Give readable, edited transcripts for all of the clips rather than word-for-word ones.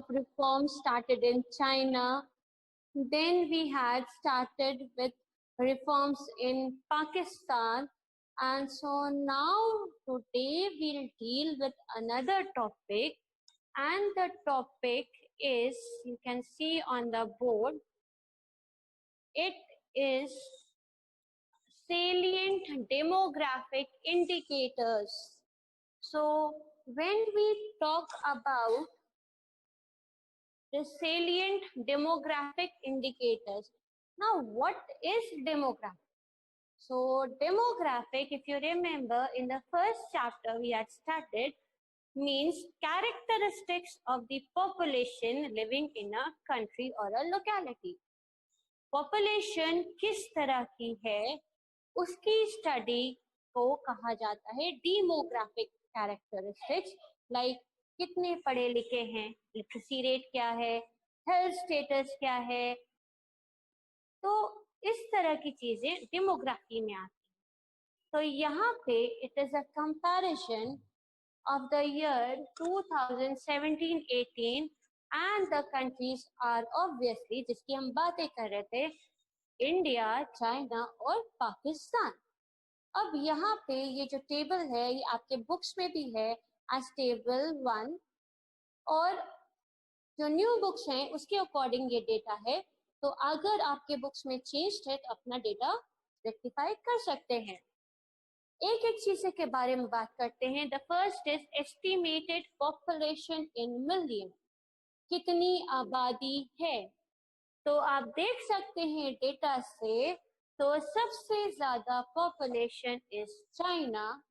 reforms started in China. Then we had started with reforms in Pakistan. And so now today we'll deal with another topic, and the topic is, you can see on the board, it is salient demographic indicators. So when we talk about the salient demographic indicators, now what is demographic? So demographic, if you remember, in the first chapter we had studied, means characteristics of the population living in a country or a locality. Population किस तरह की है, उसकी study को कहा जाता है demographic characteristics, like कितने पढ़े लिखे हैं, लिटरेसी रेट क्या है, हेल्थ स्टेटस क्या है, तो इस तरह की चीजें डेमोग्राफी में आती हैं। तो यहाँ पे it is a comparison of the year 2017-18 and the countries are obviously, जिसकी हम बातें कर रहे थे, इंडिया, चाइना और पाकिस्तान। अब यहाँ पे ये जो टेबल है ये आपके बुक्स में भी है एज टेबल 1, और जो न्यू बुक्स हैं उसके अकॉर्डिंग ये डेटा है। तो अगर आपके बुक्स में चेंज है तो अपना डेटा रेक्टिफाई कर सकते हैं। एक एक चीज के बारे में बात करते हैं। The first is estimated population in million, कितनी आबादी है। तो आप देख सकते हैं डेटा से, तो सबसे ज्यादा population is China,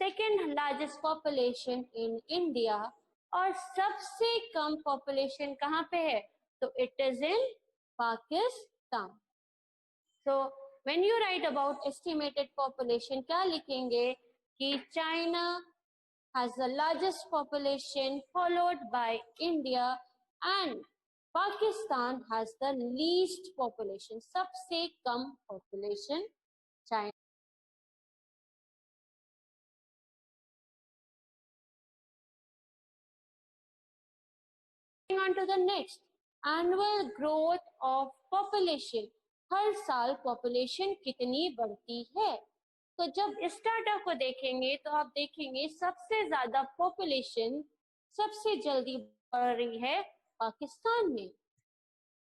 second largest population in India, और सबसे कम पॉपुलेशन कहाँ पे है, तो इट इज इन पाकिस्तान। तो when you write about estimated population, क्या लिखेंगे कि China has the largest population followed by India and Pakistan has the least population, सबसे कम population China. On to the next, annual growth of population, हर साल population कितनी बढ़ती है। तो जब इस डाटा को देखेंगे तो आप देखेंगे सबसे ज्यादा पॉपुलेशन सबसे जल्दी बढ़ रही है पाकिस्तान में,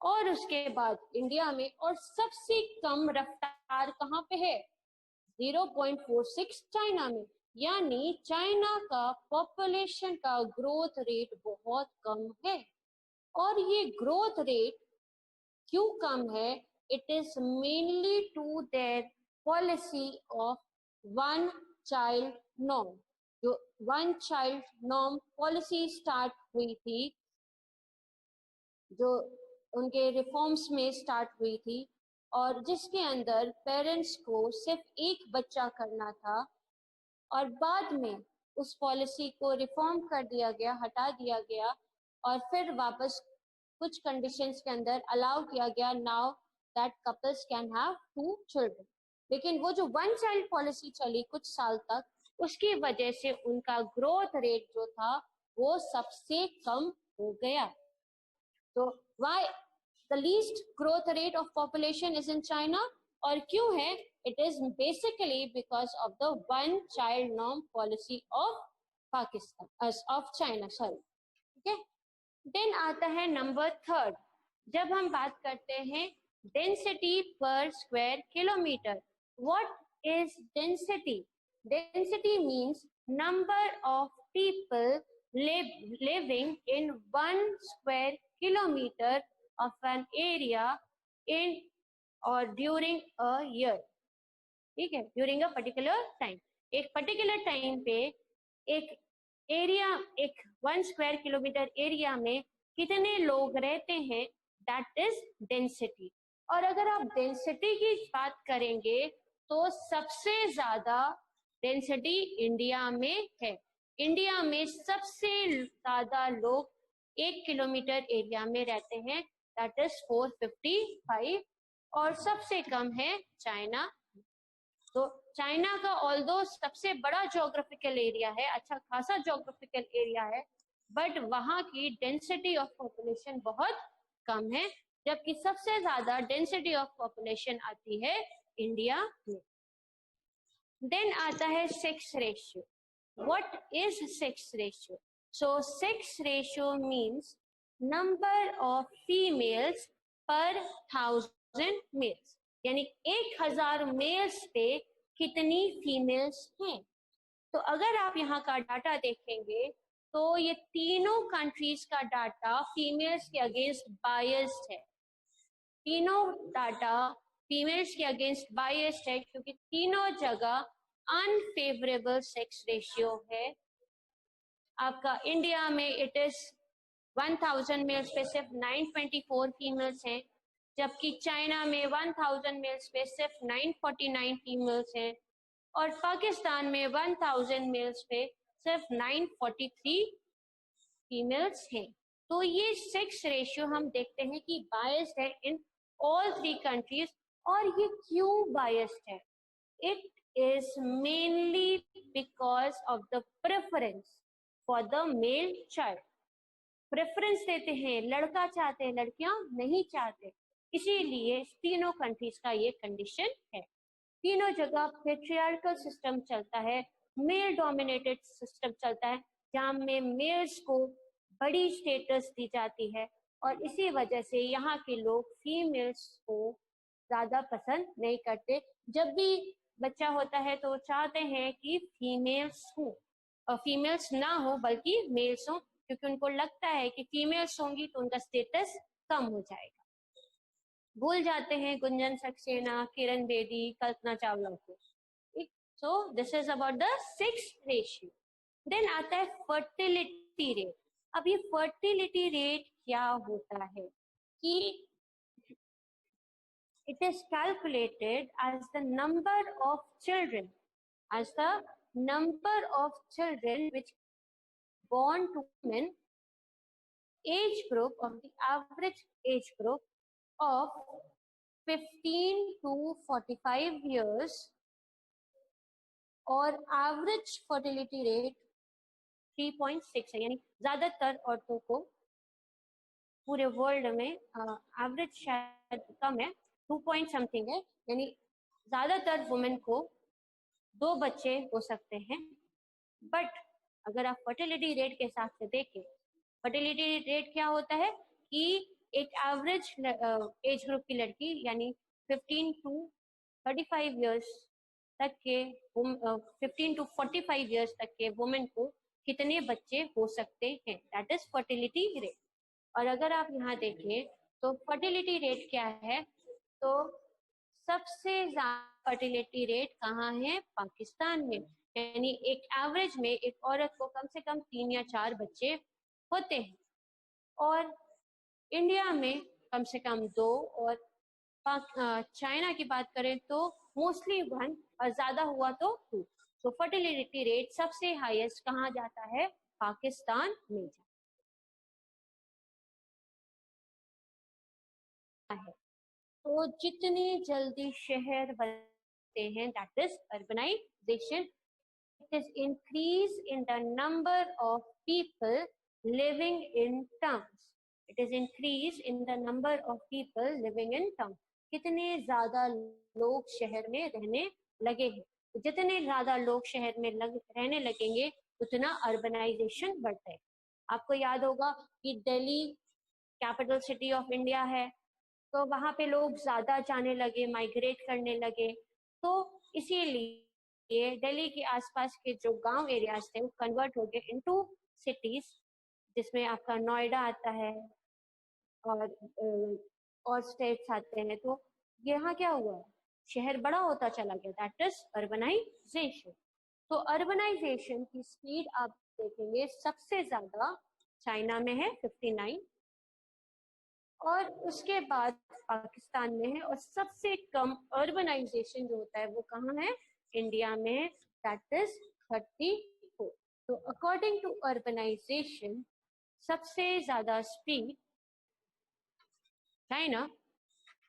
और उसके बाद इंडिया में, और सबसे कम रफ्तार कहाँ पे है, 0.46 चाइना में। यानी चाइना का पॉपुलेशन का ग्रोथ रेट बहुत कम है। और ये ग्रोथ रेट क्यों कम है, it is mainly to their policy of one child norm। जो one child norm policy start हुई थी, जो उनके रिफॉर्म्स में स्टार्ट हुई थी, और जिसके अंदर पेरेंट्स को सिर्फ एक बच्चा करना था, और बाद में उस पॉलिसी को रिफॉर्म कर दिया गया, हटा दिया गया, और फिर वापस कुछ कंडीशंस के अंदर अलाउ किया गया now that couples can have 2 children। लेकिन वो जो वन चाइल्ड पॉलिसी चली कुछ साल तक, उसकी वजह से उनका ग्रोथ रेट जो था वो सबसे कम हो गया। तो why the least growth rate of population is in China, और क्यों है, it is basically because of the one child norm policy of Pakistan, of China, sorry, ठीक है। देन आता है नंबर 3, जब हम बात करते हैं density per square kilometer। What is density? Density means number of people living in 1 square kilometer of an area in or during a year। ठीक है, during a particular time, एक particular time पे एक एरिया, एक 1 square kilometre area में कितने लोग रहते हैं, दैट इज डेंसिटी। और अगर आप डेंसिटी की बात करेंगे तो सबसे ज्यादा डेंसिटी इंडिया में है। इंडिया में सबसे ज्यादा लोग 1 किलोमीटर एरिया में रहते हैं, दैट इज 455, और सबसे कम है चाइना। तो चाइना का ऑल्दो सबसे बड़ा ज्योग्राफिकल एरिया है, अच्छा खासा ज्योग्राफिकल एरिया है, बट वहां की डेंसिटी ऑफ पॉपुलेशन बहुत कम है, जबकि सबसे ज्यादा डेंसिटी ऑफ पॉपुलेशन आती है इंडिया में। देन आता है sex ratio. What is sex ratio? So sex ratio means number of females पर 1000 मेल्स, यानी 1000 मेल्स पे कितनी फीमेल्स हैं। तो अगर आप यहाँ का डाटा देखेंगे तो ये तीनों कंट्रीज का डाटा फीमेल्स के अगेंस्ट बायस्ड है। तीनों डाटा फीमेल्स के अगेंस्ट बायस्ड है, क्योंकि तीनों जगह अनफेवरेबल सेक्स रेशियो है। आपका इंडिया में इट इज 1000 मेल्स पे सिर्फ 924 फीमेल्स हैं, जबकि चाइना में 1000 मेल्स पे सिर्फ 949 फीमेल्स हैं, और पाकिस्तान में 1000 मेल्स पे सिर्फ 943 फीमेल्स हैं। तो ये सेक्स रेशियो हम देखते हैं कि बायस्ड है इन ऑल थ्री कंट्रीज। और ये क्यों बायस्ड है? It is mainly because of the preference for the male child. Preference देते हैं, लड़का चाहते हैं, लड़कियां नहीं चाहते, इसीलिए तीनों कंट्रीज का ये कंडीशन है। तीनों जगह पेट्रियार्कल सिस्टम चलता है, मेल डोमिनेटेड सिस्टम चलता है, जहाँ में मेल्स को बड़ी स्टेटस दी जाती है, और इसी वजह से यहाँ के लोग फीमेल्स को ज्यादा पसंद नहीं करते। जब भी बच्चा होता है तो चाहते हैं कि फीमेल्स हो, और फीमेल्स ना हो बल्कि मेल्स हो, क्योंकि उनको लगता है कि फीमेल्स होंगी तो उनका स्टेटस कम हो जाएगा। भूल जाते हैं गुंजन सक्सेना, किरण बेदी, कल्पना चावला को। So this is about the sex ratio. Then आता है फर्टिलिटी रेट। अब ये फर्टिलिटी रेट क्या होता है कि it is calculated as the number of children which born to women age group of the average age group of 15 to 45 years, और average fertility rate 3.6 है, यानी ज्यादातर औरतों को पूरे वर्ल्ड में एवरेज शायद कम है, 2 पॉइंट समथिंग है, यानी ज्यादातर वुमेन को 2 बच्चे हो सकते हैं। बट अगर आप फर्टिलिटी रेट के हिसाब से देखें, फर्टिलिटी रेट क्या होता है कि एक एवरेज एज ग्रुप की लड़की, यानी 15 टू 35 इयर्स तक के 15 टू 45 इयर्स तक के वुमेन को कितने बच्चे हो सकते हैं, दैट इज फर्टिलिटी रेट। और अगर आप यहाँ देखें तो फर्टिलिटी रेट क्या है, तो सबसे ज्यादा फर्टिलिटी रेट कहाँ है? पाकिस्तान में। यानी एक एवरेज में एक औरत को कम से कम 3 या 4 बच्चे होते हैं, और इंडिया में कम से कम 2, और चाइना की बात करें तो मोस्टली 1, और ज्यादा हुआ तो 2। तो फर्टिलिटी रेट सबसे हाईएस्ट कहाँ जाता है? पाकिस्तान में जाता है। तो जितनी जल्दी शहर बनते हैं, that is urbanisation, it is increase in the number of people living in towns. It is increase in the number of people living in town. कितने ज्यादा लोग शहर में रहने लगे हैं, तो जितने ज्यादा लोग शहर में रहने लगेंगे उतना अर्बनाइजेशन बढ़ता है। आपको याद होगा कि Delhi capital city of India है, तो वहां पे लोग ज्यादा जाने लगे, माइग्रेट करने लगे, तो इसीलिए दिल्ली के आसपास के जो गांव एरियाज थे वो कन्वर्ट हो गए इनटू सिटीज, जिसमें आपका नोएडा आता है और स्टेट्स आते हैं। तो यहाँ क्या हुआ? शहर बड़ा होता चला गया, दैट इज अर्बनाइजेशन। तो अर्बनाइजेशन की स्पीड आप देखेंगे सबसे ज्यादा चाइना में है 59, और उसके बाद पाकिस्तान में है, और सबसे कम अर्बनाइजेशन जो होता है वो कहाँ है? इंडिया में है, दैट इज 34। तो अकॉर्डिंग टू अर्बनाइजेशन सबसे ज्यादा स्पीड चाइना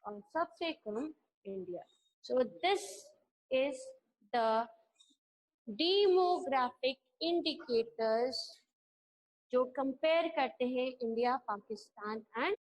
और सबसे कम India. So this is the demographic indicators जो कंपेयर करते हैं इंडिया, पाकिस्तान एंड